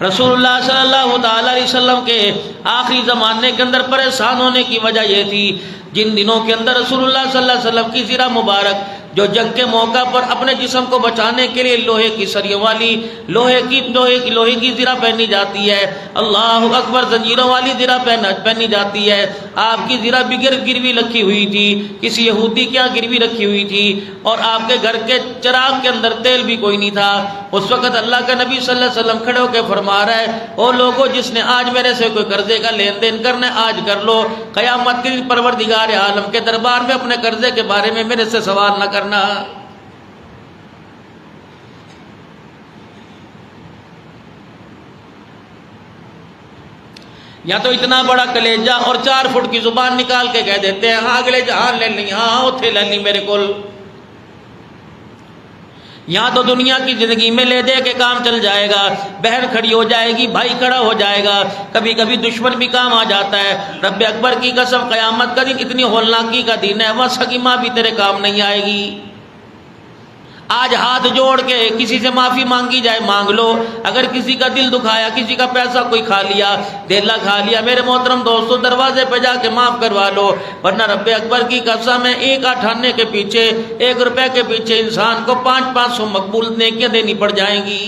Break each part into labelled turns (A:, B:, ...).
A: رسول اللہ صلی اللہ تعالی علیہ وسلم کے آخری زمانے کے اندر پریشان ہونے کی وجہ یہ تھی، جن دنوں کے اندر رسول اللہ صلی اللہ علیہ وسلم کی زرہ مبارک جو جنگ کے موقع پر اپنے جسم کو بچانے کے لیے لوہے کی سریوں والی لوہے کی زرہ پہنی جاتی ہے، اللہ اکبر، زنجیروں والی زرہ پہنی جاتی ہے، آپ کی زرہ بھی گروی رکھی ہوئی تھی، کسی یہودی کے یہاں گروی رکھی ہوئی تھی، اور آپ کے گھر کے چراغ کے اندر تیل بھی کوئی نہیں تھا۔ اس وقت اللہ کا نبی صلی اللہ علیہ وسلم کھڑے ہو کے فرما رہا ہے، او لوگوں، جس نے آج میرے سے کوئی قرضے کا لین دین کرنا ہے آج کر لو، قیامت کے دن پروردگار عالم کے دربار میں اپنے قرضے کے بارے میں میرے سے سوال نہ کرنا۔ یا تو اتنا بڑا کلیجہ اور 4 فٹ کی زبان نکال کے کہہ دیتے ہیں ہاں اگلے جہان لے لی، ہاں اتھے لے لی میرے کول۔ یہاں تو دنیا کی زندگی میں لے دے کے کام چل جائے گا، بہن کھڑی ہو جائے گی، بھائی کھڑا ہو جائے گا، کبھی کبھی دشمن بھی کام آ جاتا ہے۔ رب اکبر کی قسم، قیامت کا دن اتنی ہولناکی کا دن ہے، وہاں سگی ماں بھی تیرے کام نہیں آئے گی۔ آج ہاتھ جوڑ کے کسی سے معافی مانگی جائے مانگ لو، اگر کسی کا دل دکھایا، کسی کا پیسہ کوئی کھا لیا، دھیلا کھا لیا، میرے محترم دوستو دروازے پہ جا کے معاف کروا لو، ورنہ رب اکبر کی قسم ہے 1 آٹھ آنے کے پیچھے، 1 روپے کے پیچھے انسان کو 500 مقبول نیکیاں دینی پڑ جائیں گی۔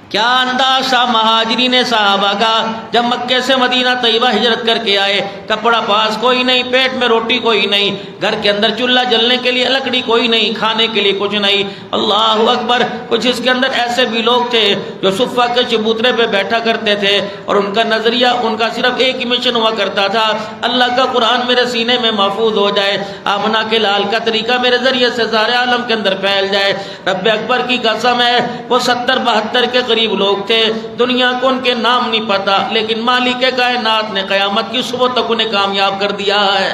A: کیا انداز تھا مہاجرین صحابہ کا جب مکے سے مدینہ طیبہ ہجرت کر کے آئے، کپڑا پاس کوئی نہیں، پیٹ میں روٹی کوئی نہیں، گھر کے اندر چولہا جلنے کے لیے لکڑی کوئی نہیں، کھانے کے لیے کچھ نہیں، اللہ اکبر۔ کچھ اس کے اندر ایسے بھی لوگ تھے جو صفہ کے چبوترے پہ بیٹھا کرتے تھے، اور ان کا نظریہ، ان کا صرف ایک ہی مشن ہوا کرتا تھا، اللہ کا قرآن میرے سینے میں محفوظ ہو جائے، آمنہ کے لال کا طریقہ میرے ذریعے سے سارے عالم کے اندر پھیل جائے۔ رب اکبر کی قسم ہے، وہ 70-72 کے قریب لوگ تھے، دنیا کو ان کے نام نہیں پتا، لیکن مالک کائنات نے قیامت کی صبح تک انہیں کامیاب کر دیا ہے۔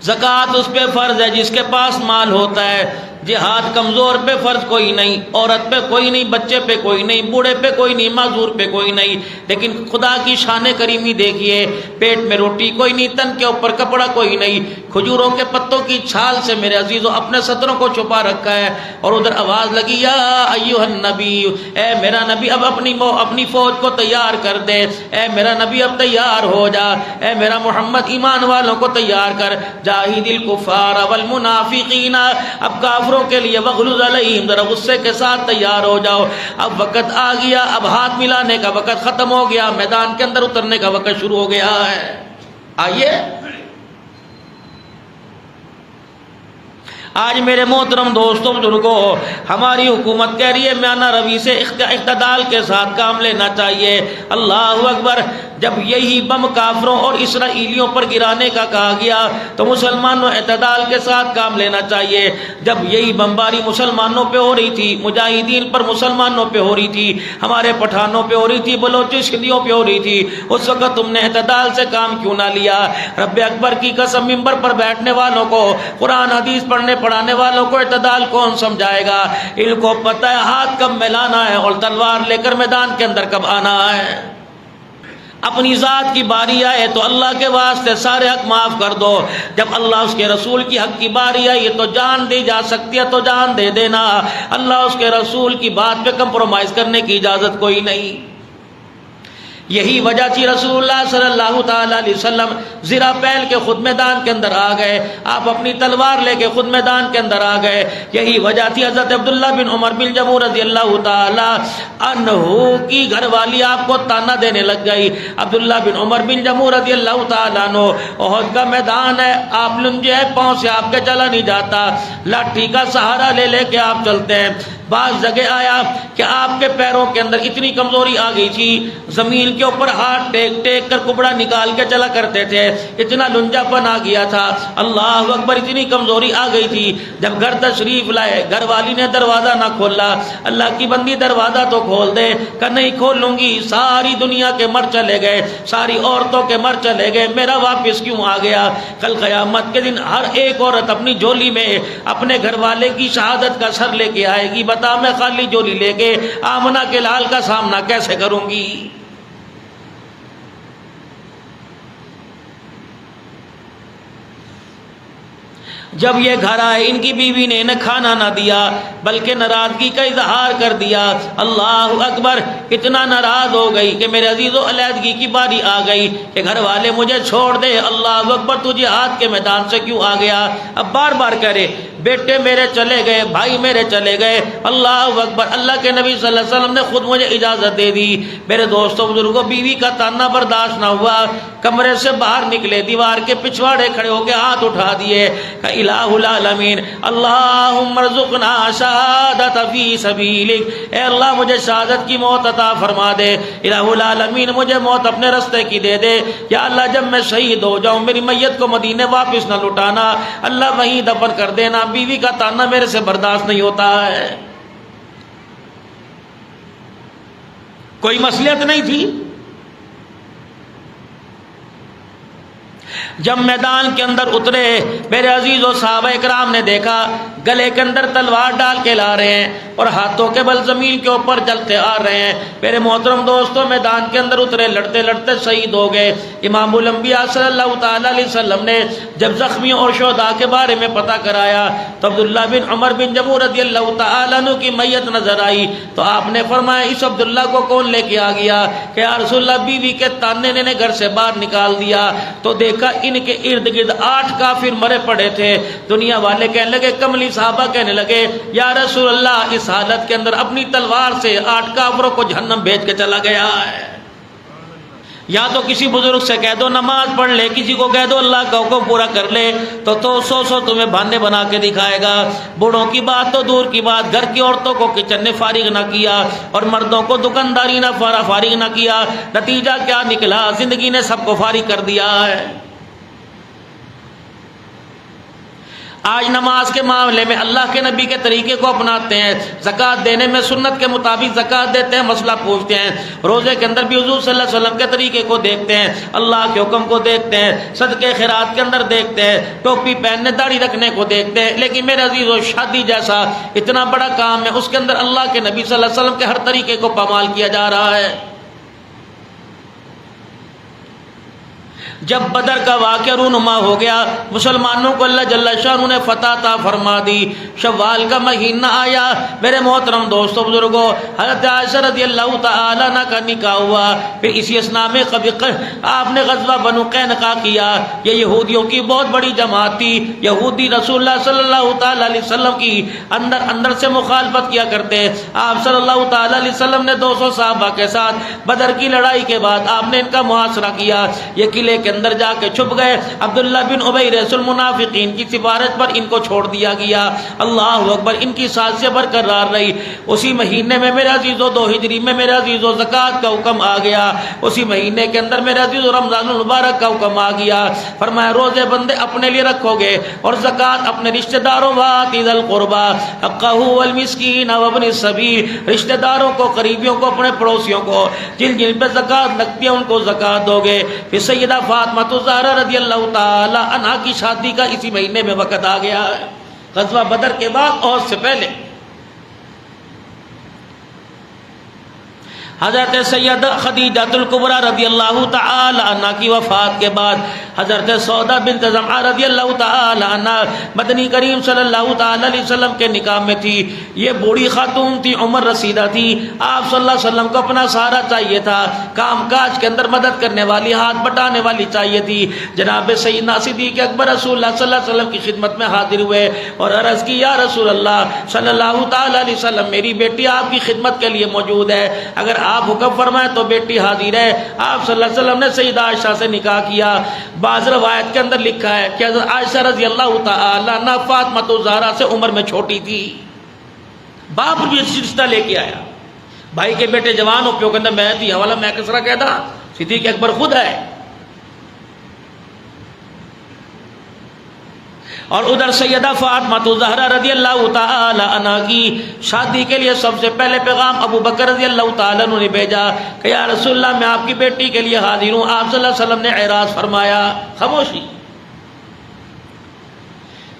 A: زکوٰۃ اس پہ فرض ہے جس کے پاس مال ہوتا ہے، جہاد کمزور پہ فرض کوئی نہیں، عورت پہ کوئی نہیں، بچے پہ کوئی نہیں، بوڑھے پہ کوئی نہیں، معذور پہ کوئی نہیں، لیکن خدا کی شان کریمی دیکھیے، پیٹ میں روٹی کوئی نہیں، تن کے اوپر کپڑا کوئی نہیں، کھجوروں کے پتوں کی چھال سے میرے عزیزوں اپنے سطروں کو چھپا رکھا ہے، اور ادھر آواز لگی یا ایھا النبی، اے میرا نبی اب اپنی فوج کو تیار کر دے، اے میرا نبی اب تیار ہو جا، اے میرا محمد ایمان والوں کو تیار کر، جاہد الکفار والمنافقین، اب کافروں کے لیے وغلظ علیہم، ذرا غصے کے ساتھ تیار ہو جاؤ، اب وقت آ گیا، اب ہاتھ ملانے کا وقت ختم ہو گیا، میدان کے اندر اترنے کا وقت شروع ہو گیا ہے۔ آئیے آج میرے محترم دوستوں بزرگوں، ہماری حکومت کہہ رہی ہے میانہ روی سے اعتدال کے ساتھ کام لینا چاہیے، اللہ اکبر۔ جب یہی بم کافروں اور اسرائیلیوں پر گرانے کا کہا گیا تو مسلمانوں اعتدال کے ساتھ کام لینا چاہیے۔ جب یہی بمباری مسلمانوں پہ ہو رہی تھی، مجاہدین پر مسلمانوں پہ ہو رہی تھی، ہمارے پٹھانوں پہ ہو رہی تھی، بلوچستانیوں پہ ہو رہی تھی، اس وقت تم نے اعتدال سے کام کیوں نہ لیا؟ رب اکبر کی قسم، ممبر پر بیٹھنے والوں کو، قرآن حدیث پڑھانے والوں کو اعتدال کون سمجھائے گا؟ ان کو پتہ ہے ہاتھ کب ملانا ہے اور تلوار لے کر میدان کے اندر کب آنا ہے۔ اپنی ذات کی باری آئے تو اللہ کے واسطے سارے حق معاف کر دو، جب اللہ اس کے رسول کی حق کی باری آئی تو جان دی جا سکتی ہے تو جان دے دینا، اللہ اس کے رسول کی بات پہ کمپرومائز کرنے کی اجازت کوئی نہیں۔ یہی وجہ تھی رسول اللہ صلی اللہ تعالی علیہ وسلم زرہ پہن کے خود میدان کے اندر آ گئے، آپ اپنی تلوار لے کے خود میدان کے اندر آ گئے۔ یہی وجہ تھی حضرت عبداللہ بن عمر بن جموع رضی اللہ تعالی عنہ کی گھر والی آپ کو تانا دینے لگ گئی۔ عبداللہ بن عمر بن جموع رضی اللہ تعالیٰ عنہ، احد کا میدان ہے، آپ لنجے ہیں، پاؤں سے آپ کے چلا نہیں جاتا، لاٹھی کا سہارا لے لے کے آپ چلتے ہیں۔ بعض جگہ آیا کہ آپ کے پیروں کے اندر اتنی کمزوری آ گئی تھی، زمین کے اوپر ہاتھ ٹیک ٹیک کر کپڑا نکال کے چلا کرتے تھے، اتنا لنجا پن آ گیا تھا، اللہ اکبر، اتنی کمزوری آ گئی تھی۔ جب گھر تشریف لائے، گھر والی نے دروازہ نہ کھولا، اللہ کی بندی دروازہ تو کھول دے، کہ نہیں کھولوں گی، ساری دنیا کے مر چلے گئے، ساری عورتوں کے مر چلے گئے، میرا واپس کیوں آ گیا؟ کل قیامت کے دن ہر ایک عورت اپنی جھولی میں اپنے گھر والے کی شہادت کا سر لے کے آئے گی، بتا میں خالی جھولی لے کے آمنہ کے لال کا سامنا کیسے کروں گی؟ جب یہ گھر آئے ان کی بیوی نے انہیں کھانا نہ دیا بلکہ ناراضگی کا اظہار کر دیا۔ اللہ اکبر، اتنا ناراض ہو گئی کہ میرے عزیزو علیحدگی کی باری آ گئی کہ گھر والے مجھے چھوڑ دے۔ اللہ اکبر، تو جہاد کے میدان سے کیوں آ گیا؟ اب بار بار کرے بیٹے میرے چلے گئے، بھائی میرے چلے گئے۔ اللہ اکبر، اللہ کے نبی صلی اللہ علیہ وسلم نے خود مجھے اجازت دے دی۔ میرے دوستوں بزرگوں، بیوی کا تانا برداشت نہ ہوا، کمرے سے باہر نکلے، دیوار کے پچھواڑے کھڑے ہو کے ہاتھ اٹھا دیے کہ الہ العالمین اللہم ارزقنا شہادت فی سبیلک، اے اللہ مجھے شہادت کی موت عطا فرما دے۔ الہ العالمین مجھے موت اپنے رستے کی دے دے۔ یا اللہ جب میں شہید ہو جاؤں میری میت کو مدینے واپس نہ لٹانا، اللہ وہیں دفن کر دینا۔ بیوی کا تانا میرے سے برداشت نہیں ہوتا ہے۔ کوئی مصلحت نہیں تھی۔ جب میدان کے اندر اترے میرے عزیز و صحابہ اکرام نے دیکھا گلے کے اندر تلوار ڈال کے لا رہے ہیں اور ہاتھوں کے بل زمین کے اوپر جلتے آ رہے ہیں۔ میرے محترم دوستوں، میدان کے اندر اترے، لڑتے لڑتے شہید ہو گئے۔ امام الانبیاء صلی اللہ تعالی علیہ وسلم نے جب زخمیوں اور شہداء کے بارے میں پتہ کرایا تو عبداللہ بن عمر بن جموع رضی اللہ تعالی عنہ کی میت نظر آئی تو آپ نے فرمایا اس عبداللہ کو کون لے کے آ گیا؟ کہ یا رسول اللہ بیوی کے تانے نے گھر سے باہر نکال دیا تو دیکھا ان کے ارد گرد 8 کافر مرے پڑے تھے۔ دنیا والے کہنے لگے، کملی صحابہ کہنے لگے، یا رسول اللہ اس حالت کے اندر اپنی تلوار سے 8 کافروں کو جہنم بھیج کے چلا گیا ہے۔ یا تو کسی بزرگ سے کہہ دو نماز پڑھ لے، کسی کو کہہ دو اللہ کا حکم پورا کر لے، تو سو تمہیں بہانے بنا کے دکھائے گا۔ بوڑھوں کی بات تو دور کی بات، گھر کی عورتوں کو کچن نے فارغ نہ کیا اور مردوں کو دکانداری نہ فارغ نہ کیا، نتیجہ کیا نکلا؟ زندگی نے سب کو فارغ کر دیا ہے۔ آج نماز کے معاملے میں اللہ کے نبی کے طریقے کو اپناتے ہیں، زکوٰۃ دینے میں سنت کے مطابق زکوٰۃ دیتے ہیں، مسئلہ پوچھتے ہیں، روزے کے اندر بھی حضور صلی اللہ علیہ وسلم کے طریقے کو دیکھتے ہیں، اللہ کے حکم کو دیکھتے ہیں، صدقے خیرات کے اندر دیکھتے ہیں، ٹوپی پہننے داڑھی رکھنے کو دیکھتے ہیں۔ لیکن میرے عزیزو، شادی جیسا اتنا بڑا کام ہے، اس کے اندر اللہ کے نبی صلی اللہ علیہ وسلم کے ہر طریقے کو پامال کیا جا رہا ہے۔ جب بدر کا واقعہ رونما ہو گیا، مسلمانوں کو اللہ جل شانہ نے فتح عطا فرما دی، شوال کا مہینہ آیا، میرے محترم دوستوں بزرگوں، حضرت عائشہ رضی اللہ تعالی عنہ کا نکاح ہوا۔ پھر اسی اسنا میں آپ نے غزوہ بنو قینقاع کیا۔ یہ یہودیوں کی بہت بڑی جماعت تھی، یہودی رسول اللہ صلی اللہ تعالی علیہ وسلم کی اندر سے مخالفت کیا کرتے۔ آپ صلی اللہ تعالی علیہ وسلم نے 200 صحابہ کے ساتھ بدر کی لڑائی کے بعد آپ نے ان کا محاصرہ کیا۔ یہ قلعے کے اندر جا کے چھپ گئے، عبداللہ بن ابی رئیس المنافقین کی سفارش پر ان کو چھوڑ دیا گیا۔ اللہ اکبر، ان کی سازشیں برقرار رہی۔ اسی مہینے میں میرے عزیزو 2 ہجری میں میرے عزیزو زکوٰۃ کا حکم آ گیا۔ اسی مہینے کے اندر میرے عزیزو رمضان المبارک کا حکم آ گیا۔ فرمایا روزے بندے اپنے لیے رکھو گے اور زکوٰۃ اپنے رشتہ داروں وآتی ذی القربی حقہ والمسکین وابن السبیل، رشتہ داروں کو، قریبیوں کو، اپنے پڑوسیوں کو جن جن پہ زکوٰۃ لگتی ہے ان کو زکوٰۃ دو گے۔ پھر سیدہ فاطمہ الزہرا رضی اللہ تعالی عنہا کی شادی کا اسی مہینے میں وقت آ گیا ہے، غزوہ بدر کے بعد اور سے پہلے۔ حضرت سیدہ خدیجہ الکبریٰ رضی اللہ تعالی عنہ کی وفات کے بعد حضرت سودا بنت زمعہ رضی اللہ تعالی عنہ مدنی کریم صلی اللہ تعالی علیہ وسلم کے نکاح میں تھی۔ یہ بوڑھی خاتون تھی، عمر رسیدہ تھی، آپ صلی اللہ علیہ وسلم کو اپنا سہارا چاہیے تھا، کام کاج کے اندر مدد کرنے والی، ہاتھ بٹانے والی چاہیے تھی۔ جناب سیدنا صدیق اکبر رسول اللہ صلی اللہ علیہ وسلم کی خدمت میں حاضر ہوئے اور عرض کی، یا رسول اللہ صلی اللہ تعالی علیہ وسلم، میری بیٹی آپ کی خدمت کے لیے موجود ہے، اگر آپ حکم فرمائیں تو بیٹی حاضر ہے۔ آپ صلی اللہ علیہ وسلم نے سیدہ عائشہ سے نکاح کیا۔ بعض روایت کے اندر لکھا ہے کہ حضرت عائشہ رضی اللہ تعالی عنہ فاطمہ الزہرا سے عمر میں چھوٹی تھی۔ باپ بھی رشتہ لے کے آیا، بھائی کے بیٹے جوان ہو پیو کہتا میں تھی حوالہ میں کسرا کہتا، صدیق اکبر خود ہے۔ اور ادھر سیدہ فاطمہ الزہرا رضی اللہ تعالی عنہ کی شادی کے لیے سب سے پہلے پیغام ابو بکر رضی اللہ تعالی عنہ نے بھیجا کہ یا رسول اللہ میں آپ کی بیٹی کے لیے حاضر ہوں۔ آپ صلی اللہ علیہ وسلم نے اعراض فرمایا، خاموشی۔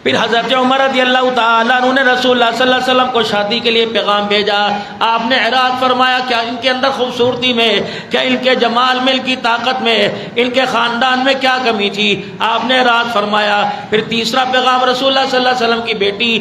A: پھر حضرت عمر رضی اللہ تعالیٰ عنہ نے رسول اللہ صلی اللہ علیہ وسلم کو شادی کے لیے پیغام بھیجا. آپ نے اعراض فرمایا کیا ان کے اندر خوبصورتی میں، کیا ان کے جمال میں، ان کی طاقت میں، ان کے خاندان میں کیا کمی تھی؟ آپ نے اعراض فرمایا. پھر تیسرا پیغام رسول اللہ صلی اللہ علیہ وسلم کی بیٹی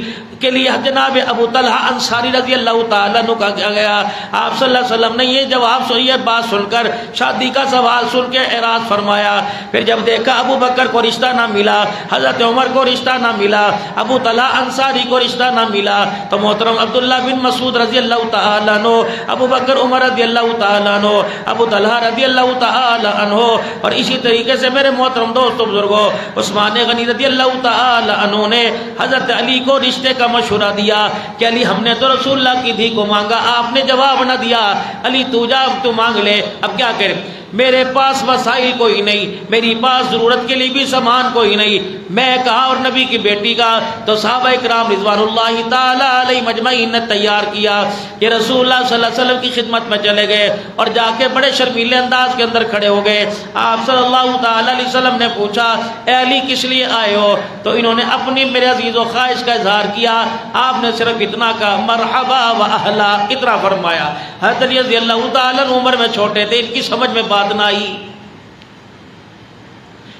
A: کے لیے جناب ابو طلحہ انصاری رضی اللہ تعالیٰ عنہ کا کیا گیا. آپ صلی اللہ علیہ وسلم نے یہ جواب سن، یہ بات سن کر، شادی کا سوال سن کے اعراض فرمایا. پھر جب دیکھا ابو بکر کو رشتہ نہ ملا، حضرت عمر کو رشتہ نہ ملا، ابو طلحہ انصاری کو رشتہ نہ ملا، تو محترم عبداللہ بن مسعود رضی اللہ تعالیٰ عنہ، ابو بکر عمر رضی اللہ تعالیٰ عنہ، ابو طلحہ رضی اللہ تعالیٰ عنہ، اور اسی طریقے سے میرے محترم دوستوں بزرگوں عثمان غنی رضی اللہ تعالیٰ عنہ نے حضرت علی کو رشتے کا مشورہ دیا کہ علی ہم نے تو رسول اللہ کی دھی کو مانگا، آپ نے جواب نہ دیا، علی تو جا تو مانگ لے. اب کیا کرے؟ میرے پاس وسائل کوئی نہیں، میری پاس ضرورت کے لیے بھی سامان کوئی نہیں، میں کہا اور نبی کی بیٹی کا. تو صحابہ کرام رضوان اللہ تعالی علیہ مجمعین نے تیار کیا کہ رسول اللہ صلی اللہ علیہ وسلم کی خدمت میں چلے گئے اور جا کے بڑے شرمیلے انداز کے اندر کھڑے ہو گئے. آپ صلی اللہ تعالی علیہ وسلم نے پوچھا اے علی کس لیے آئے ہو؟ تو انہوں نے اپنی میرے عزیز و خواہش کا اظہار کیا. آپ نے صرف اتنا کہا مرحبا و اہلا، اتنا فرمایا. حضرت علی رضی اللہ تعالی عنہ عمر میں چھوٹے تھے، ان کی سمجھ میں بات نہ آئی،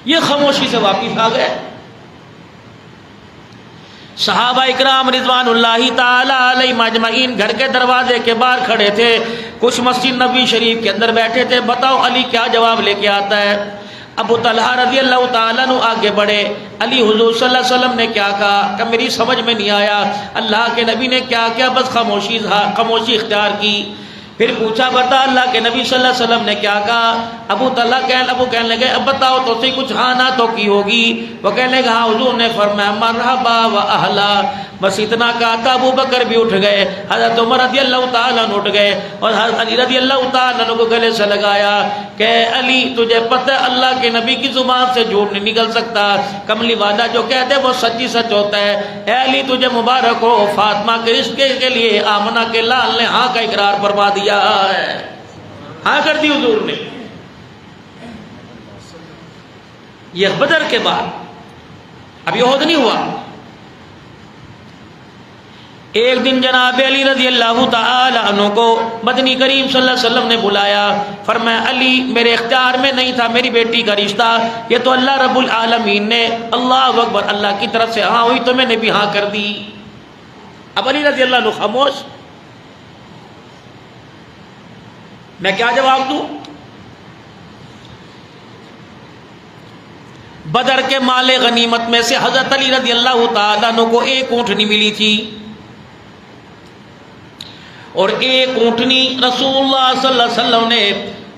A: یہ خاموشی سے واپس آ گئے. صحابہ اکرام رضوان اللہ تعالی علیہ مجمعین گھر کے دروازے کے باہر کھڑے تھے، کچھ مسجد نبوی شریف کے اندر بیٹھے تھے. بتاؤ علی کیا جواب لے کے آتا ہے؟ ابو طلحہ رضی اللہ تعالیٰ عنہ آگے بڑھے. علی حضور صلی اللہ علیہ وسلم نے کیا کہا کہ میری سمجھ میں نہیں آیا. اللہ کے نبی نے کیا کیا؟ بس خاموشی اختیار کی. پھر پوچھا بتا اللہ کے نبی صلی اللہ علیہ وسلم نے کیا کہا؟ ابو کہنے لگے اب بتاؤ تو صحیح، کچھ ہاں نہ تو کی ہوگی. وہ کہنے لگا ہاں حضور نے فرمایا مرحبا و اہلا. بس اتنا کہا تھا ابو بکر بھی اٹھ گئے، حضرت عمر رضی اللہ تعالیٰ عنہ اٹھ گئے اور حضرت علی رضی اللہ تعالیٰ عنہ کو گلے سے لگایا کہ علی تجھے پتہ ہے اللہ کے نبی کی زبان سے جھوٹ نہیں نکل سکتا، کملی والا جو کہتے ہیں وہ سچی سچ ہوتا ہے. اے علی تجھے مبارک ہو، فاطمہ کے رشتے کے لیے آمنہ کے لال نے ہاں کا اقرار فرما دیا ہے. ہاں کر دی حضور نے. یہ بدر کے بعد، اب یہ عہد نہیں ہوا. ایک دن جناب علی رضی اللہ تعالی عنہ کو مدنی کریم صلی اللہ علیہ وسلم نے بلایا. فرمایا علی میرے اختیار میں نہیں تھا میری بیٹی کا رشتہ، یہ تو اللہ رب العالمین نے، اللہ اکبر، اللہ کی طرف سے ہاں ہوئی تو میں نے بھی ہاں کر دی. اب علی رضی اللہ عنہ خاموش. میں کیا جواب دوں؟ بدر کے مال غنیمت میں سے حضرت علی رضی اللہ تعالیٰ عنہ کو ایک اونٹنی ملی تھی اور ایک اونٹنی رسول اللہ صلی اللہ علیہ وسلم نے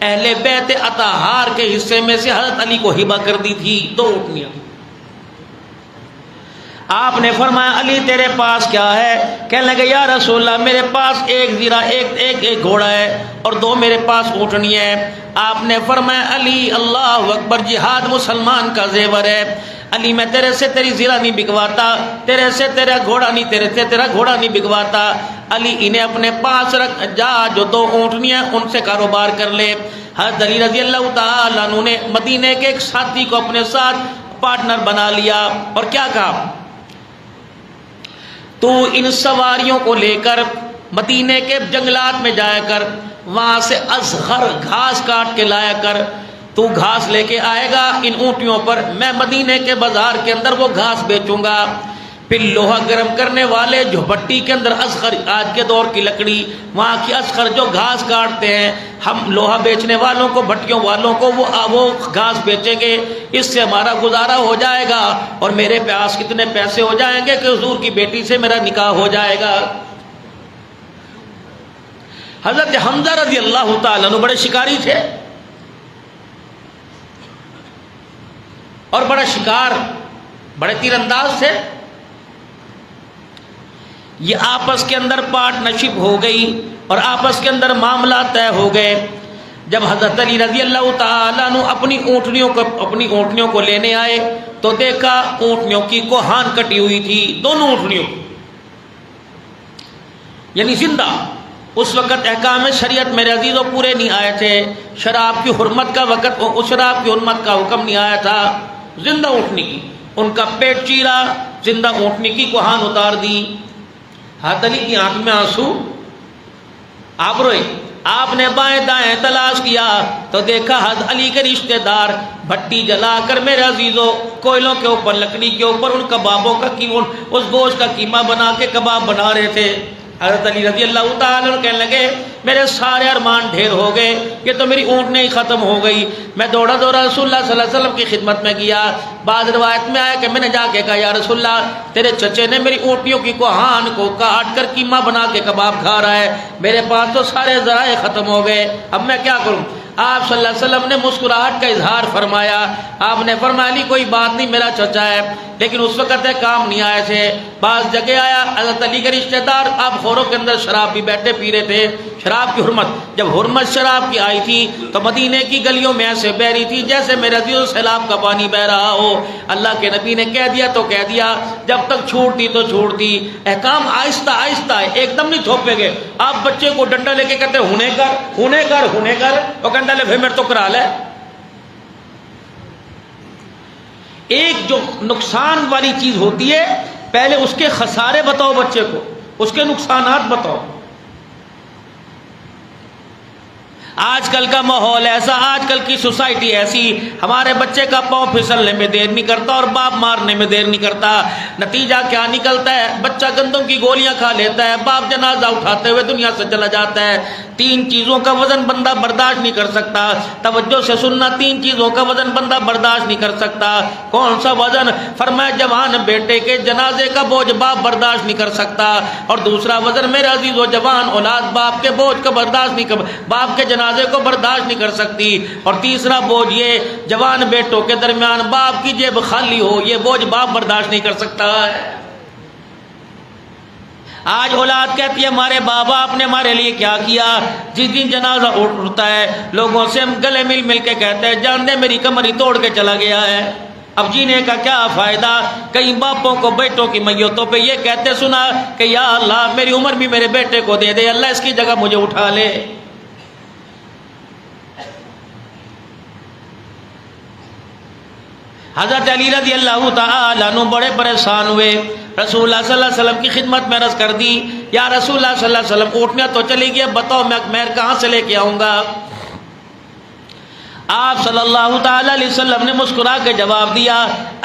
A: اہل بیت اطہار کے حصے میں سے حضرت علی کو ہبہ کر دی تھی. 2 اونٹنیاں. آپ نے فرمایا علی تیرے پاس کیا ہے؟ کہنے لگے یا رسول اللہ میرے پاس ایک زیرہ ایک گھوڑا ہے اور 2 میرے پاس اونٹنی ہے. آپ نے فرمایا علی اللہ اکبر، جہاد مسلمان کا زیور ہے. علی میں تیرے سے تیری زیرہ نہیں بکواتا، تیرے سے تیرا گھوڑا نہیں، تیرے سے تیرا گھوڑا نہیں بکواتا. علی انہیں اپنے پاس رکھ، جا جو 2 اونٹنیاں ان سے کاروبار کر لے. حضرت علی رضی اللہ تعالیٰ عنہ نے مدینے کے ایک ساتھی کو اپنے ساتھ پارٹنر بنا لیا اور کیا کہا تو ان سواریوں کو لے کر مدینے کے جنگلات میں جایا کر، وہاں سے اصغر گھاس کاٹ کے لایا کر. تو گھاس لے کے آئے گا ان اونٹیوں پر، میں مدینے کے بازار کے اندر وہ گھاس بیچوں گا. پھر لوہا گرم کرنے والے جو بھٹی کے اندر اصغر، آج کے دور کی لکڑی، وہاں کی اصغر جو گھاس کاٹتے ہیں، ہم لوہا بیچنے والوں کو، بھٹیوں والوں کو وہ گھاس بیچیں گے. اس سے ہمارا گزارا ہو جائے گا اور میرے پاس کتنے پیسے ہو جائیں گے کہ حضور کی بیٹی سے میرا نکاح ہو جائے گا. حضرت حمزہ رضی اللہ تعالیٰ عنہ بڑے شکاری تھے اور بڑا شکار، بڑے تیر انداز تھے. یہ آپس کے اندر پارٹنرشپ ہو گئی اور آپس کے اندر معاملات طے ہو گئے. جب حضرت علی رضی اللہ تعالیٰ عنہ اپنی اونٹنیوں کو لینے آئے تو دیکھا اونٹنیوں کی کوہان کٹی ہوئی تھی، دونوں اونٹنیوں یعنی زندہ. اس وقت احکام شریعت میرے عزیزوں پورے نہیں آئے تھے، شراب کی حرمت کا وقت، شراب کی حرمت کا حکم نہیں آیا تھا. زندہ اونٹنی کی ان کا پیٹ چیرا، زندہ اونٹنی کی کوہان اتار دی۔ حضرت علی کی آنکھ میں آنسو، آپ روئے۔ آپ نے بائیں دائیں تلاش کیا تو دیکھا حضرت علی کے رشتہ دار بھٹی جلا کر میرے عزیزوں کوئلوں کے اوپر، لکڑی کے اوپر ان کبابوں کا اس گوشت کا قیمہ بنا کے کباب بنا رہے تھے۔ حضرت علی رضی اللہ تعالیٰ عنہ کہنے لگے میرے سارے ارمان ڈھیر ہو گئے، یہ تو میری اونٹنی ہی ختم ہو گئی۔ میں دوڑا رسول اللہ صلی اللہ علیہ وسلم کی خدمت میں گیا۔ بعض روایت میں آیا کہ میں نے جا کے کہا یا رسول اللہ تیرے چچے نے میری اونٹنیوں کی کوہان کو کاٹ کر قیمہ بنا کے کباب کھا رہا ہے، میرے پاس تو سارے ذرائع ختم ہو گئے، اب میں کیا کروں؟ آپ صلی اللہ علیہ وسلم نے مسکراہٹ کا اظہار فرمایا۔ آپ نے فرمایا علی کوئی بات نہیں، میرا چچا ہے، لیکن اس وقت کام نہیں آئے تھے۔ بعض جگہ آیا حضرت علی کے رشتہ دار آپ خوروں کے اندر شراب بھی بیٹھے پی رہے تھے۔ شراب کی حرمت، جب حرمت شراب کی آئی تھی تو مدینے کی گلیوں میں ایسے بہ رہی تھی جیسے میرے عزیزوں سیلاب کا پانی بہ رہا ہو۔ اللہ کے نبی نے کہہ دیا تو کہہ دیا، جب تک چھوڑتی تو چھوڑتی۔ احکام آہستہ آہستہ ہے، ایک دم نہیں تھوپے گے۔ آپ بچے کو ڈنڈا لے کے کہتے ہونے کر ہونے کر ہونے کر، وہ کہتا لے میرے تو کرا لے۔ ایک جو نقصان والی چیز ہوتی ہے پہلے اس کے خسارے بتاؤ بچے کو، اس کے نقصانات بتاؤ۔ آج کل کا ماحول ایسا، آج کل کی سوسائٹی ایسی، ہمارے بچے کا پاؤں پھسلنے میں دیر نہیں کرتا اور باپ مارنے میں دیر نہیں کرتا۔ نتیجہ کیا نکلتا ہے؟ بچہ گندم کی گولیاں کھا لیتا ہے، باپ جنازہ اٹھاتے ہوئے دنیا سے چلا جاتا ہے۔ تین چیزوں کا وزن بندہ برداشت نہیں کر سکتا، توجہ سے سننا، تین چیزوں کا وزن بندہ برداشت نہیں کر سکتا۔ کون سا وزن؟ فرمایا جوان بیٹے کے جنازے کا بوجھ باپ برداشت نہیں کر سکتا، اور دوسرا وزن میرے عزیز و جوان اولاد باپ کے بوجھ کا برداشت نہیں کر، باپ کے جنازے کو برداشت نہیں کر سکتی، اور تیسرا بوجھ یہ جوان بیٹوں کے درمیان باپ کی جیب خالی ہو، یہ بوجھ باپ برداشت نہیں کر سکتا ہے۔ آج اولاد کہتی ہے ہمارے بابا آپ نے ہمارے لیے کیا کیا؟ جس دن جنازہ اٹھتا ہے لوگوں سے ہم گلے مل مل کے کہتے ہیں جان دے میری کمر ہی توڑ کے چلا گیا ہے۔ اب جینے کا کیا فائدہ؟ کئی باپوں کو بیٹوں کی میتوں پہ یہ کہتے سنا کہ یا اللہ میری عمر بھی میرے بیٹے کو دے دے، اللہ اس کی جگہ مجھے اٹھا لے۔ حضرت علی رضی اللہ تعالیٰ عنہ بڑے پریشان ہوئے، رسول اللہ صلی اللہ علیہ وسلم کی خدمت میں عرض کر دی یا رسول اللہ صلی اللہ علیہ وسلم اونٹنیاں تو چلی گئی، بتاؤ میں مہر کہاں سے لے کے آؤں گا؟ آپ صلی اللہ تعالیٰ علیہ وسلم نے مسکرا کے جواب دیا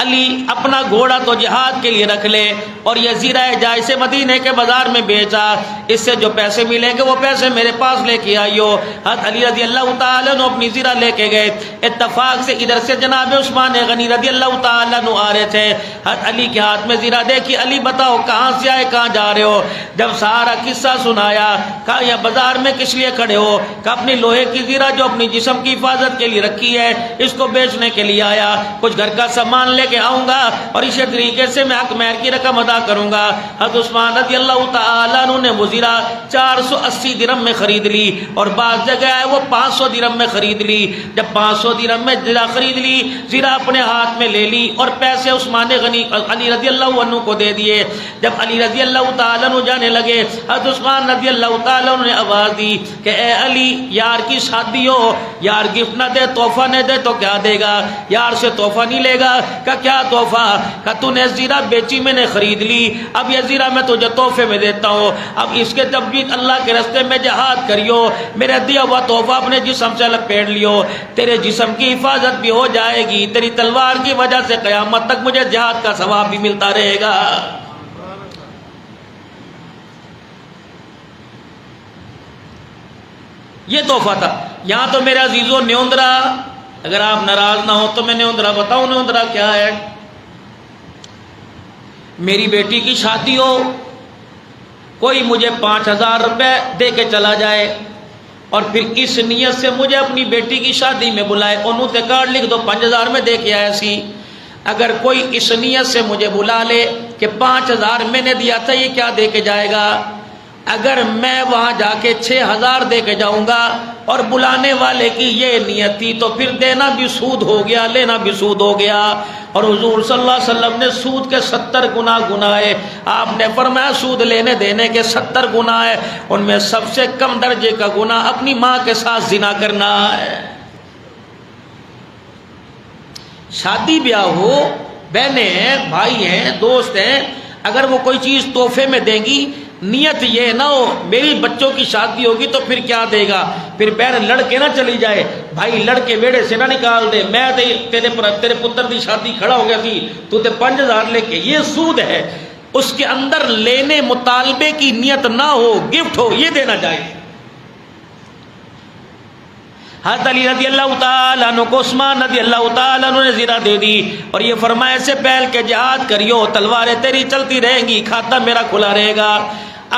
A: علی اپنا گھوڑا تو جہاد کے لیے رکھ لے اور یہ زیرہ جائے سے مدینے کے بازار میں بیچا، اس سے جو پیسے ملیں گے وہ پیسے میرے پاس لے کے آئیو۔ حضرت علی رضی اللہ تعالیٰ عنہ اپنی زیرہ لے کے گئے، اتفاق سے ادھر سے جناب عثمان غنی رضی اللہ تعالیٰ عنہ آ رہے تھے، حضرت علی کے ہاتھ میں زیرہ دیکھی، علی بتاؤ کہاں سے آئے کہاں جا رہے ہو؟ جب سارا قصہ سنایا کہا یہ بازار میں کس لیے کھڑے ہو؟ کہ اپنی لوہے کی زیرہ جو اپنی جسم کی حفاظت کے لیے رکھی ہے اس کو بیچنے کے لیے آیا، کچھ گھر کا سامان لے کے آؤں گا اور اسی طریقے سے میں حق مہر کی رقم ادا کروں گا۔ حضرت عثمان رضی اللہ تعالیٰ عنہ نے وہ زیرہ 480 درہم میں خرید لی، اور بعض جگہ ہے وہ 500 درہم میں خرید لی۔ جب 500 درہم میں زیرہ خرید لی، زیرہ اپنے ہاتھ میں لے لی اور پیسے عثمان غنی علی رضی اللہ عنہ کو دے دیے۔ جب علی رضی اللہ تعالیٰ عنہ جانے لگے، حضرت عثمان رضی اللہ تعالیٰ عنہ نے آواز دی کہ اے علی یار کی شادی ہو، یار گفٹ نہ دے تحفہ نہ دے تو کیا دے گا؟ یار سے تحفہ نہیں لے گا؟ کہ کیا تحفہ؟ کہ تو نے زیرہ بیچی میں نے خرید لی، اب یہ زیرہ میں تجھے تحفے میں دیتا ہوں، اب اس کے جب بھی اللہ کے راستے میں جہاد کریو، میرا دیا ہوا تحفہ اپنے جسم سے لپیٹ لیو، تیرے جسم کی حفاظت بھی ہو جائے گی، تیری تلوار کی وجہ سے قیامت تک مجھے جہاد کا ثواب بھی ملتا رہے گا۔ یہ تحفہ تھا۔ یہاں تو میرے عزیزو نیوندرا، اگر آپ ناراض نہ ہو تو میں نیوندرا بتاؤں نیوندرا کیا ہے؟ میری بیٹی کی شادی ہو، کوئی مجھے 5000 روپے دے کے چلا جائے اور پھر اس نیت سے مجھے اپنی بیٹی کی شادی میں بلائے، انہوں تے کارڈ لکھ دو 5000 میں دے کے آیا سی۔ اگر کوئی اس نیت سے مجھے بلا لے کہ 5000 میں نے دیا تھا یہ کیا دے کے جائے گا، اگر میں وہاں جا کے 6000 دے کے جاؤں گا اور بلانے والے کی یہ نیت تھی تو پھر دینا بھی سود ہو گیا، لینا بھی سود ہو گیا۔ اور حضور صلی اللہ علیہ وسلم نے سود کے 70 گناہ گنائے، آپ نے فرمایا سود لینے دینے کے 70 گناہ ہے، ان میں سب سے کم درجے کا گناہ اپنی ماں کے ساتھ زنا کرنا ہے۔ شادی بیاہ ہو بہنیں ہیں، بھائی ہیں، دوست ہیں، اگر وہ کوئی چیز تحفے میں دیں گی، نیت یہ نہ ہو میری بچوں کی شادی ہوگی تو پھر کیا دے گا، پھر بہن لڑ کے نہ چلی جائے، بھائی لڑ کے ویڑے سے نہ نکال دے، میں تیرے پتر دی شادی کھڑا ہو گیا تھی تو تے 5000 لے کے، یہ سود ہے۔ اس کے اندر لینے مطالبے کی نیت نہ ہو، گفٹ ہو، یہ دینا چاہیے۔ حضرت علی رضی اللہ تعالیٰ عنہ کو عثمان رضی اللہ تعالیٰ عنہ نے زیرہ دے دی اور یہ فرمایا سے پہل کے جہاد کریو، تلواریں تیری چلتی رہیں گی، کھاتا میرا کھلا رہے گا۔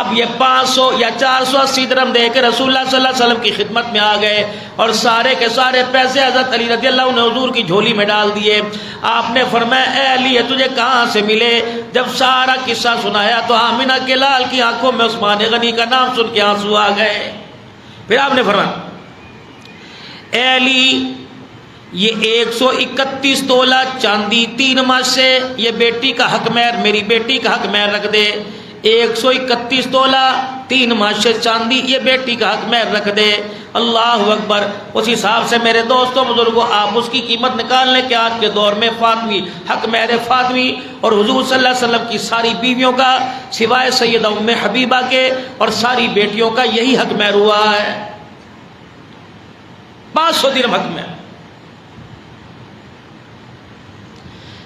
A: اب یہ 500 یا 480 درہم دے کے رسول اللہ صلی اللہ علیہ وسلم کی خدمت میں آ گئے اور سارے کے سارے پیسے حضرت علی رضی اللہ عنہ نے حضور کی جھولی میں ڈال دیے۔ آپ نے فرمایا اے علی یہ تجھے کہاں سے ملے؟ جب سارا قصہ سنایا تو آمنہ کے لال کی آنکھوں میں عثمان غنی کا نام سن کے آنسو آ گئے۔ پھر آپ نے فرمایا اے علی یہ 131 تولہ چاندی 3 ماہ سے یہ بیٹی کا حق مہر، میری بیٹی کا حق مہر رکھ دے۔ 131 تولہ 3 ماہ سے چاندی یہ بیٹی کا حق مہر رکھ دے۔ اللہ اکبر۔ اس حساب سے میرے دوستوں بزرگوں آپ اس کی قیمت نکال لیں کہ آج کے دور میں فاطمی حق مہر فاطمی اور حضور صلی اللہ علیہ وسلم کی ساری بیویوں کا سوائے سیدہ ام حبیبہ کے اور ساری بیٹیوں کا یہی حق مہر ہوا ہے، 500 درہم حق میں۔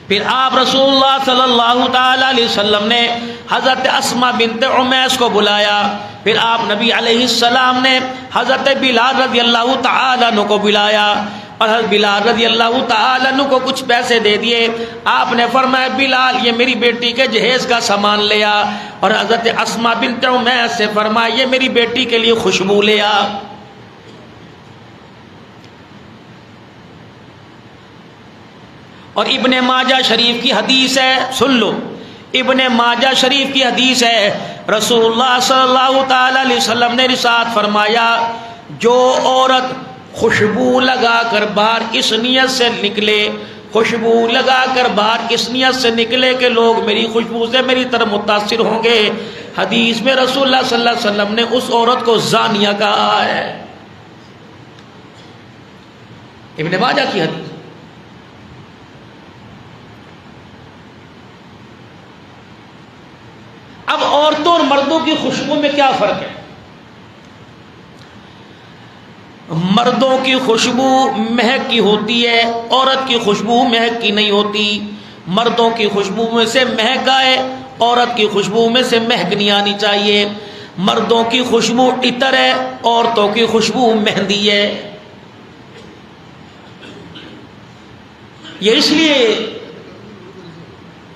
A: پھر آپ رسول اللہ صلی اللہ تعالی علیہ وسلم نے حضرت اسماء بنت عمیس کو بلایا، پھر آپ نبی علیہ السلام نے حضرت بلال رضی اللہ تعالی عنہ کو بلایا اور حضرت بلال رضی اللہ تعالی عنہ کو کچھ پیسے دے دیے۔ آپ نے فرمایا بلال یہ میری بیٹی کے جہیز کا سامان لے آ، اور حضرت اسماء بنت عمیس سے فرمایا یہ میری بیٹی کے لیے خوشبو لے آ۔ اور ابن ماجہ شریف کی حدیث ہے، سن لو، ابن ماجہ شریف کی حدیث ہے، رسول اللہ صلی اللہ تعالی علیہ وسلم نے ارشاد فرمایا جو عورت خوشبو لگا کر باہر اس نیت سے نکلے، خوشبو لگا کر باہر اس نیت سے نکلے کہ لوگ میری خوشبو سے میری طرف متاثر ہوں گے، حدیث میں رسول اللہ صلی اللہ علیہ وسلم نے اس عورت کو زانیہ کہا ہے۔ ابن ماجہ کی حدیث۔ اب عورتوں اور مردوں کی خوشبو میں کیا فرق ہے؟ مردوں کی خوشبو مہک کی ہوتی ہے، عورت کی خوشبو مہک کی نہیں ہوتی۔ مردوں کی خوشبو میں سے مہک آئے، عورت کی خوشبو میں سے مہک نہیں آنی چاہیے۔ مردوں کی خوشبو عطر ہے، عورتوں کی خوشبو مہندی ہے۔ یہ اس لیے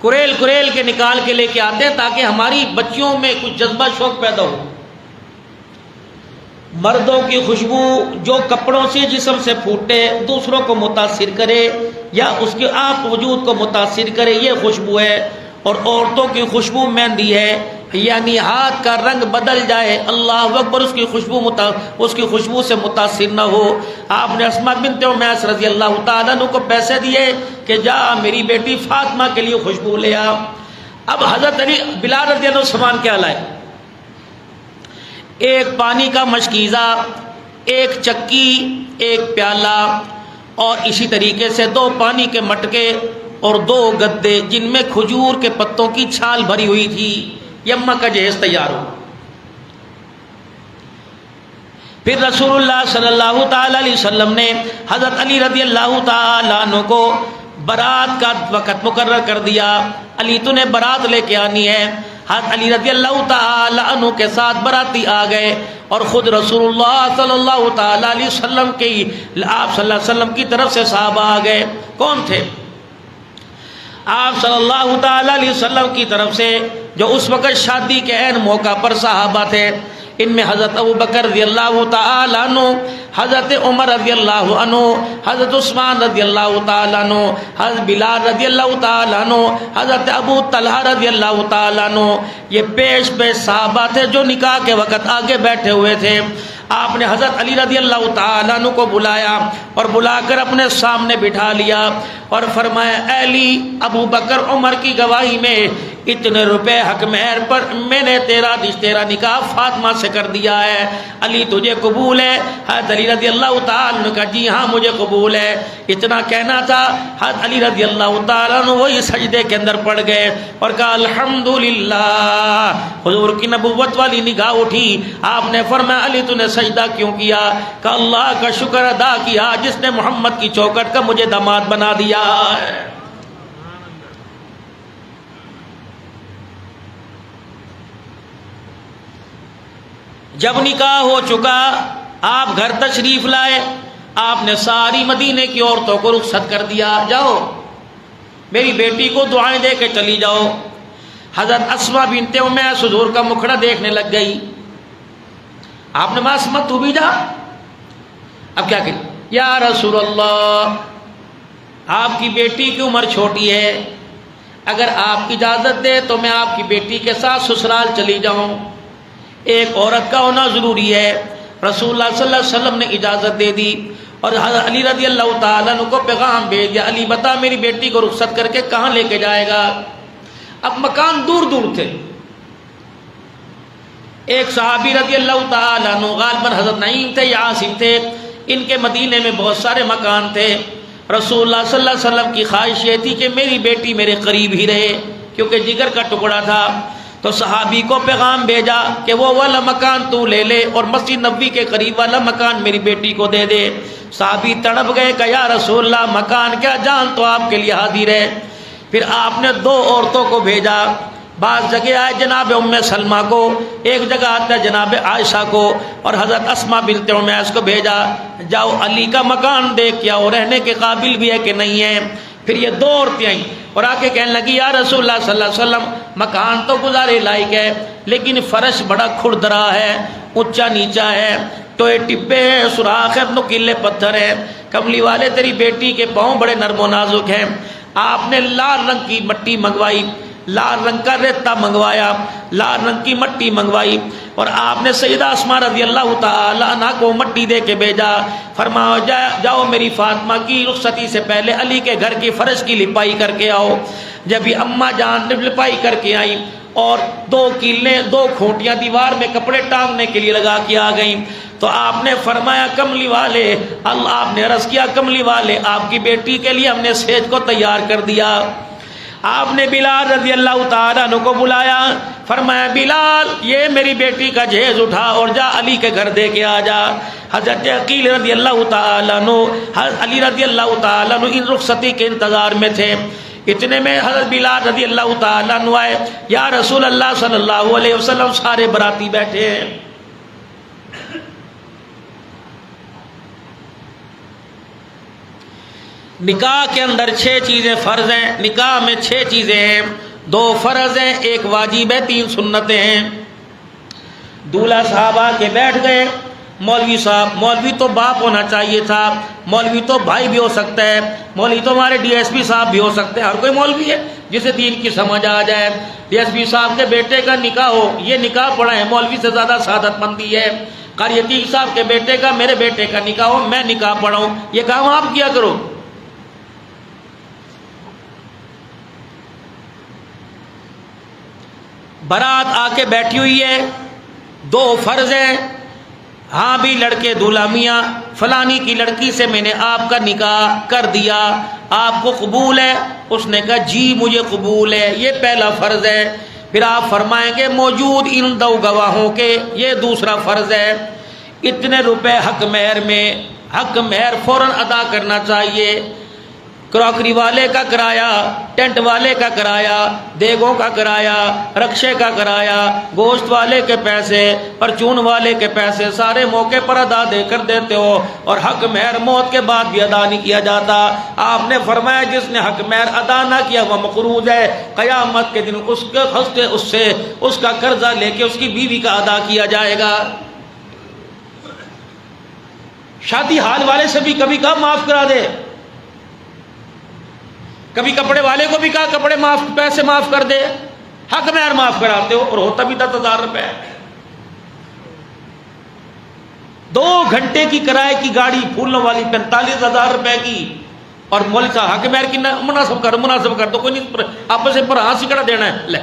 A: کریل کریل کے نکال کے لے کے آتے ہیں تاکہ ہماری بچیوں میں کچھ جذبہ شوق پیدا ہو۔ مردوں کی خوشبو جو کپڑوں سے جسم سے پھوٹے، دوسروں کو متاثر کرے یا اس کے آپ وجود کو متاثر کرے، یہ خوشبو ہے۔ اور عورتوں کی خوشبو مہندی ہے، یعنی ہاتھ کا رنگ بدل جائے، اللہ اکبر، اس کی خوشبو سے متاثر نہ ہو۔ آپ نے اسماء بنت عمیس رضی اللہ تعالیٰ عنہ کو پیسے دیے کہ جا میری بیٹی فاطمہ کے لیے خوشبو لے آ۔ اب حضرت علی بلال رضی اللہ عنہ سامان کیا لائے؟ ایک پانی کا مشکیزہ، ایک چکی، ایک پیالہ، اور اسی طریقے سے 2 پانی کے مٹکے اور 2 گدے جن میں کھجور کے پتوں کی چھال بھری ہوئی تھی۔ یما کا جہیز تیار ہو۔ پھر رسول اللہ صلی اللہ تعالی علیہ وسلم نے حضرت علی رضی اللہ تعالی عنہ کو برات کا وقت مقرر کر دیا، علی تو نے برات لے کے آنی ہے۔ حضرت علی رضی اللہ تعالی عنہ کے ساتھ براتی آ گئے اور خود رسول اللہ صلی اللہ تعالی علیہ وسلم کی آپ صلی اللہ علیہ وسلم کی طرف سے صحابہ آ گئے۔ کون تھے؟ آپ صلی اللہ تعالی علیہ وسلم کی طرف سے جو اس وقت شادی کے عین موقع پر صحابہ تھے، ان میں حضرت ابو بکر رضی اللہ تعالی عنہ، حضرت عمر رضی اللہ عنہ، حضرت عثمان رضی اللہ تعالی عنہ، حضرت بلال رضی اللہ تعالی عنہ، حضرت ابو طلحہ رضی اللہ تعالی عنہ، یہ پیش صحابہ تھے جو نکاح کے وقت آگے بیٹھے ہوئے تھے۔ آپ نے حضرت علی رضی اللہ تعالیٰ عنہ کو بلایا اور بلا کر اپنے سامنے بٹھا لیا اور فرمایا اے علی، ابو بکر عمر کی گواہی میں اتنے روپے حق مہر پر میں نے تیرا نکاح فاطمہ سے کر دیا ہے، علی تجھے قبول ہے؟ حضرت علی رضی اللہ تعالیٰ عنہ نے کہا جی ہاں مجھے قبول ہے۔ اتنا کہنا تھا، حضرت علی رضی اللہ تعالیٰ عنہ وہی سجدے کے اندر پڑ گئے اور کہا الحمدللہ۔ حضور کی نبوت والی نگاہ اٹھی، آپ نے فرمایا علی تو نے سجدہ کیوں کیا؟ کہ اللہ کا شکر ادا کیا جس نے محمد کی چوکھٹ کا مجھے داماد بنا دیا ہے۔ جب نکاح ہو چکا، آپ گھر تشریف لائے، آپ نے ساری مدینے کی عورتوں کو رخصت کر دیا، جاؤ میری بیٹی کو دعائیں دے کے چلی جاؤ۔ حضرت اسماء بنت امیس حضور کا مکھڑا دیکھنے لگ گئی۔ آپ نے اسماء تو بھی جا، اب کیا کریں؟ یا رسول اللہ آپ کی بیٹی کی عمر چھوٹی ہے، اگر آپ اجازت دے تو میں آپ کی بیٹی کے ساتھ سسرال چلی جاؤں، ایک عورت کا ہونا ضروری ہے۔ رسول اللہ صلی اللہ علیہ وسلم نے اجازت دے دی اور حضرت علی رضی اللہ تعالیٰ عنہ کو پیغام بھیج دیا، علی بتا میری بیٹی کو رخصت کر کے کہاں لے کے جائے گا؟ اب مکان دور دور تھے۔ ایک صحابی رضی اللہ تعالیٰ عنہ غالباً حضرت نعیم تھے یا عاصم تھے، ان کے مدینے میں بہت سارے مکان تھے۔ رسول اللہ صلی اللہ علیہ وسلم کی خواہش یہ تھی کہ میری بیٹی میرے قریب ہی رہے کیونکہ جگر کا ٹکڑا تھا، تو صحابی کو پیغام بھیجا کہ وہ والا مکان تو لے لے اور مسجد نبوی کے قریب والا مکان میری بیٹی کو دے دے۔ صحابی تڑپ گئے کہ یا رسول اللہ مکان کیا، جان تو آپ کے لیے حاضر ہے۔ پھر آپ نے دو عورتوں کو بھیجا، بعض جگہ آئے جناب ام سلمہ کو، ایک جگہ آتا ہے جناب عائشہ کو، اور حضرت اسماء بنت امیس کو بھیجا، جاؤ علی کا مکان دیکھ کے آؤ رہنے کے قابل بھی ہے کہ نہیں ہے۔ پھر یہ دو عورتیں آئیں اور آ کے کہنے لگی یا رسول اللہ صلی اللہ علیہ وسلم مکان تو گزارے لائق ہے لیکن فرش بڑا کھردرا ہے، اونچا نیچا ہے، تو یہ ٹبے ہیں، سوراخ ہے، نکیلے پتھر ہے، کملی والے تیری بیٹی کے پاؤں بڑے نرم و نازک ہیں۔ آپ نے لال رنگ کی مٹی منگوائی، لال رنگ کا ریتا منگوایا، لال رنگ کی مٹی منگوائی، اور آپ نے سیدہ اسماء رضی اللہ تعالی عنہ کو مٹی دے کے بھیجا، فرمایا جاؤ میری فاطمہ کی رخصتی سے پہلے علی کے گھر کی فرش کی لپائی کر کے آؤ۔ جب یہ اماں جان نے لپائی کر کے آئی اور دو کیلیں، دو کھوٹیاں دیوار میں کپڑے ٹانگنے کے لیے لگا کے آ گئیں، تو آپ نے فرمایا کملی والے، اللہ آپ نے عرض کیا کملی والے آپ کی بیٹی کے لیے ہم نے سیج کو تیار کر دیا۔ آپ نے بلال رضی اللہ تعالیٰ عنہ کو بلایا، فرمایا بلال یہ میری بیٹی کا جہیز اٹھا اور جا علی کے گھر دے کے آ جا۔ حضرت عقیل رضی اللہ تعالیٰ عنہ، حضرت علی رضی اللہ تعالیٰ عنہ ان رخصتی کے انتظار میں تھے۔ اتنے میں حضرت بلال رضی اللہ تعالیٰ عنہ آئے، یا رسول اللہ صلی اللہ علیہ وسلم سارے براتی بیٹھے ہیں۔ نکاح کے اندر 6 چیزیں فرض ہیں، نکاح میں 6 چیزیں ہیں، 2 فرض ہیں، 1 واجب ہے، 3 سنتیں ہیں۔ دولہا صاحب آ کے بیٹھ گئے، مولوی صاحب، مولوی تو باپ ہونا چاہیے تھا، مولوی تو بھائی بھی ہو سکتا ہے، مولوی تو ہمارے ڈی ایس پی صاحب بھی ہو سکتے ہیں، ہر کوئی مولوی ہے جسے دین کی سمجھ آ جائے۔ ڈی ایس پی صاحب کے بیٹے کا نکاح ہو، یہ نکاح پڑھا ہے، مولوی سے زیادہ سعادت مندی ہے۔ قاری عتیق صاحب کے بیٹے کا، میرے بیٹے کا نکاح ہو، میں نکاح پڑھاؤں، یہ کام آپ کیا کرو۔ برات آ کے بیٹھی ہوئی ہے، 2 فرض ہیں، ہاں بھی لڑکے دولہا میاں فلانی کی لڑکی سے میں نے آپ کا نکاح کر دیا، آپ کو قبول ہے؟ اس نے کہا جی مجھے قبول ہے، یہ پہلا فرض ہے۔ پھر آپ فرمائیں گے موجود ان 2 گواہوں کے، یہ دوسرا فرض ہے۔ اتنے روپے حق مہر میں، حق مہر فوراً ادا کرنا چاہیے۔ کراکری والے کا کرایہ، ٹینٹ والے کا کرایہ، دیگوں کا کرایہ، رکشے کا کرایہ، گوشت والے کے پیسے، پرچون والے کے پیسے سارے موقع پر ادا دے کر دیتے ہو، اور حق مہر موت کے بعد بھی ادا نہیں کیا جاتا۔ آپ نے فرمایا جس نے حق مہر ادا نہ کیا وہ مقروض ہے، قیامت کے دن اس کے ہستے اس سے اس کا قرضہ لے کے اس کی بیوی کا ادا کیا جائے گا۔ شادی حال والے سے بھی کبھی کہا معاف کرا دے، کبھی کپڑے والے کو بھی کہا کپڑے معاف، پیسے معاف کر دے، حق مہر معاف کراتے ہو، اور ہوتا بھی 10,000 روپے۔ 2 گھنٹے کی کرائے کی گاڑی پھولوں والی 45,000 روپے کی، اور مولوی صاحب حق مہر کی مناسب کر دو، کوئی نہیں آپس میں پر ہاتھ سکڑا دینا ہے، لے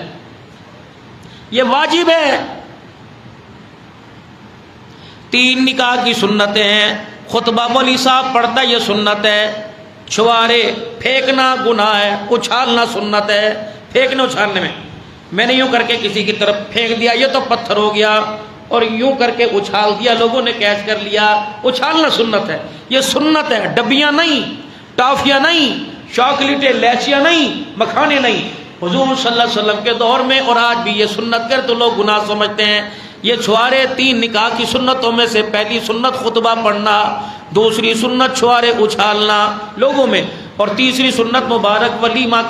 A: یہ واجب ہے۔ 3 نکاح کی سنتیں ہیں، خطبہ مولوی صاحب پڑھتا ہے یہ سنت ہے، چھوارے پھینکنا گناہ ہے، اچھالنا سنت ہے۔ پھینکنے اچھالنے میں نے یوں کر کے کسی کی طرف پھینک دیا، یہ تو پتھر ہو گیا، اور یوں کر کے اچھال دیا، لوگوں نے کیچ کر لیا، اچھالنا سنت ہے، یہ سنت ہے، ڈبیاں نہیں، ٹافیاں نہیں، چاکلیٹیں لیچیاں نہیں، مکھانے نہیں۔ حضور صلی اللہ علیہ وسلم کے دور میں اور آج بھی یہ سنت کر تو لوگ گناہ سمجھتے ہیں۔ یہ چھوارے 3 نکاح کی سنتوں میں سے پہلی سنت خطبہ پڑھنا، دوسری سنت چھوارے اچھالنا لوگوں میں، اور تیسری سنت مبارک ولیمہ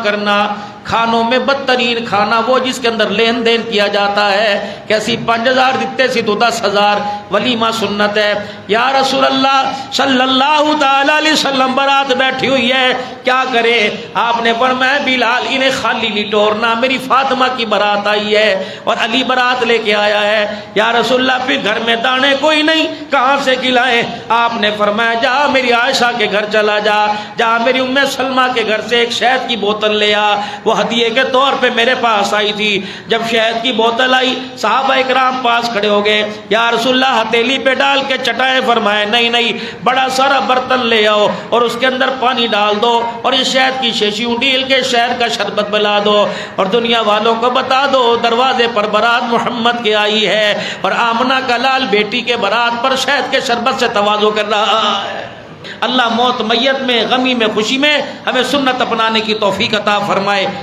A: کرنا۔ کھانوں میں بدترین کھانا وہ جس کے اندر لین دین کیا جاتا ہے، کیسی 5000 دیتے سی تو 10,000، ولیمہ سنت ہے۔ یا رسول اللہ صلی اللہ تعالی علیہ وسلم برات بیٹھی ہوئی ہے، کیا کرے؟ آپ نے فرمایا بلال انہیں خالی نہیں ٹورنا، میری فاطمہ کی برات آئی ہے اور علی برات لے کے آیا ہے۔ یا رسول اللہ پھر گھر میں دانے کوئی نہیں، کہاں سے کھلائیں؟ آپ نے فرمایا جا میری عائشہ کے گھر چلا جا میری ام سلمہ کے گھر سے ایک شہد کی بوتل لے آ، وہ ہدیے کے طور پہ میرے پاس آئی تھی۔ جب شہد کی بوتل آئی صحابہ اکرام پاس کھڑے ہو گئے، یا رسول اللہ ہتھیلی پہ ڈال کے چٹائے، فرمائے نہیں بڑا سارا برتن لے آؤ اور اس کے اندر پانی ڈال دو اور اس شہد کی شیشیوں ڈیل کے شہد کا شربت بلا دو اور دنیا والوں کو بتا دو دروازے پر برات محمد کی آئی ہے، اور آمنہ کا لال بیٹی کے برات پر شہد کے شربت سے تواضع کر رہا ہے۔ اللہ موت میت میں، غمی میں، خوشی میں ہمیں سنت اپنانے کی توفیق عطا فرمائے۔